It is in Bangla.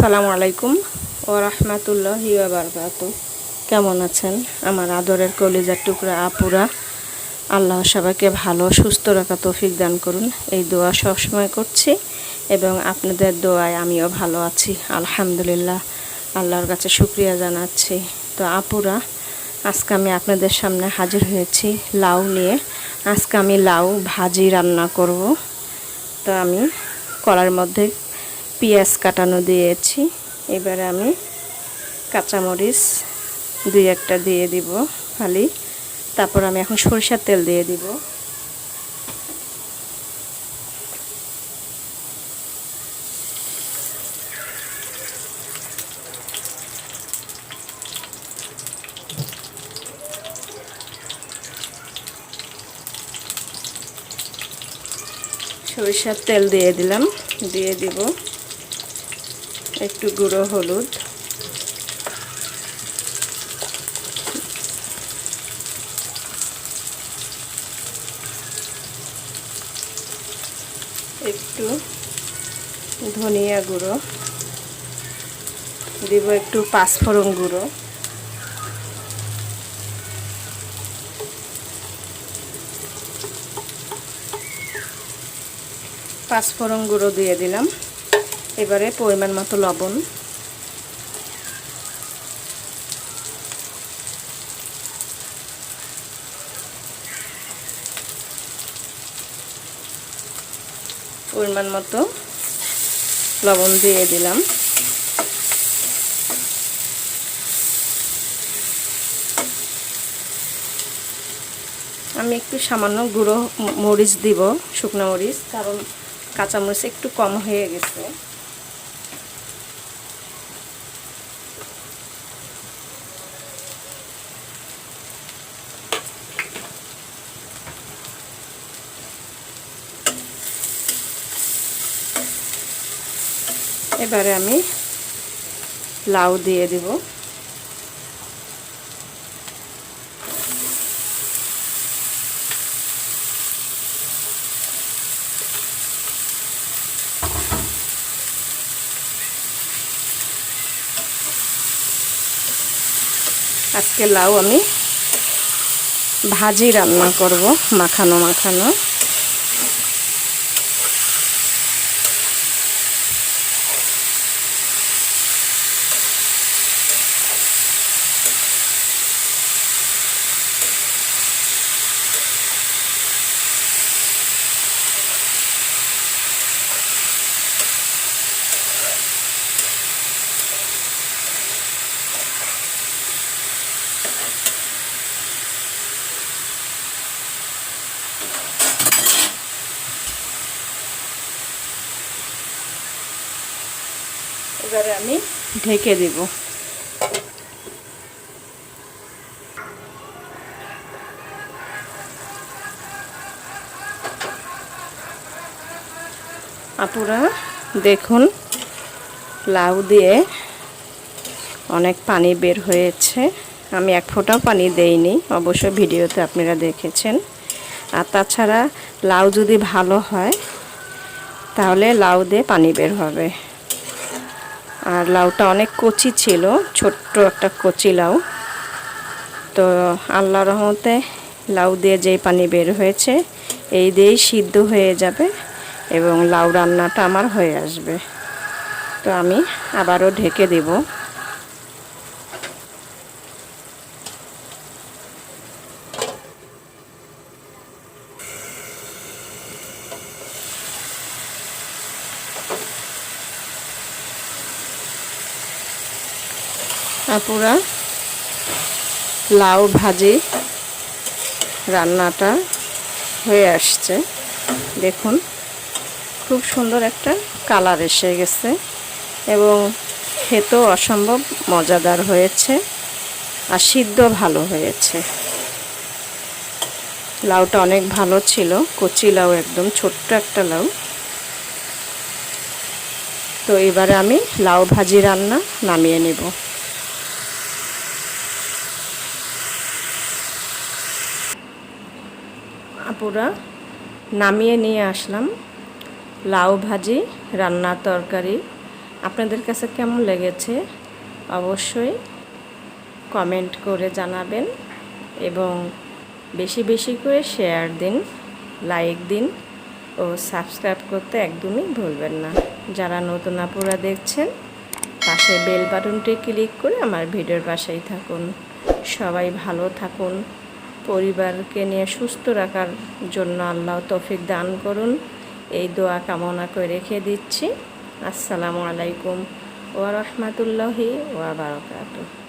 আসসালামু আলাইকুম ওয়া রাহমাতুল্লাহি ওয়া বারাকাতুহু। কেমন আছেন আমার আদরের কলিজার টুকরা আপুরা? আল্লাহ সবাইকে ভালো সুস্থ রাখা তৌফিক দান করুন, এই দোয়া সবসময় করছি এবং আপনাদের দোয়ায় আমিও ভালো আছি আলহামদুলিল্লাহ। আল্লাহর কাছে শুকরিয়া জানাচ্ছি। তো আপুরা, আজকে আমি আপনাদের সামনে হাজির হয়েছি লাউ নিয়ে। আজকে আমি লাউ ভাজি রান্না করব। তো আমি কড়াইয়ের মধ্যে পেঁয়াজ কাটানো দিয়েছি। এবারে আমি কাঁচামরিচ দুই একটা দিয়ে দিব খালি। তারপর আমি এখন সরিষার তেল দিয়ে দিব। সরিষার তেল দিয়ে দিলাম, দিয়ে দিব একটু গুঁড়ো হলুদ, একটু ধনিয়া গুঁড়ো দিব, একটু পাঁচফোড়ন গুঁড়ো, পাঁচফোড়ন গুঁড়ো দিয়ে দিলাম। এবারে পরিমাণ মতো লবণ, পরিমাণ মতো লবণ দিয়ে দিলাম। আমি একটু সামান্য গুঁড়ো মরিচ দিব, শুকনো মরিচ, কারণ কাঁচা মরিচ একটু কম হয়ে গেছে। এবারে আমি লাউ দিয়ে দিব। আজকে লাউ আমি ভাজি রান্না করব, মাখানো মাখানো। এবারে আমি ঢেকে দিব। আপুরা দেখুন, লাউ দিয়ে অনেক পানি বের হয়েছে। আমি এক ফোঁটাও পানি দেইনি, অবশ্য ভিডিওতে আপনারা দেখেছেন। আর তাছাড়া লাউ যদি ভালো হয় তাহলে লাউ দিয়ে পানি বের হবে। আর লাউটা অনেক কচি ছিল, ছোট্ট একটা কচি লাউ। তো আল্লাহর রহমতে লাউ দিয়ে যেই পানি বের হয়েছে এই দিয়েই সিদ্ধ হয়ে যাবে এবং লাউ রান্নাটা আমার হয়ে আসবে। তো আমি আবারও ঢেকে দেব। আপুরা, লাউ ভাজি রান্নাটা হয়ে আসছে। দেখুন, খুব সুন্দর একটা কালার এসে গেছে এবং খেতেও অসম্ভব মজাদার হয়েছে আর সিদ্ধ ভালো হয়েছে। লাউটা অনেক ভালো ছিল, কচি লাউ, একদম ছোট্ট একটা লাউ। তো এবারে আমি লাউ ভাজি রান্না নামিয়ে নেব। আপুরা, নামিয়ে নিয়ে আসলাম লাউ ভাজি, রান্না তরকারি আপনাদের কাছে কেমন লেগেছে অবশ্যই কমেন্ট করে জানাবেন এবং বেশি বেশি করে শেয়ার দিন, লাইক দিন ও সাবস্ক্রাইব করতে একদমই ভুলবেন না। যারা নতুন আপুরা দেখছেন পাশে বেল বাটনটি ক্লিক করে আমার ভিডিওর পাশেই থাকুন। সবাই ভালো থাকুন, পরিবারকে নিয়ে সুস্থ রাখার জন্য আল্লাহ তৌফিক দান করুন, এই দোয়া কামনা করে রেখে দিচ্ছি। আসসালামু আলাইকুম ওয়া রাহমাতুল্লাহি ওয়া বারাকাতুহু।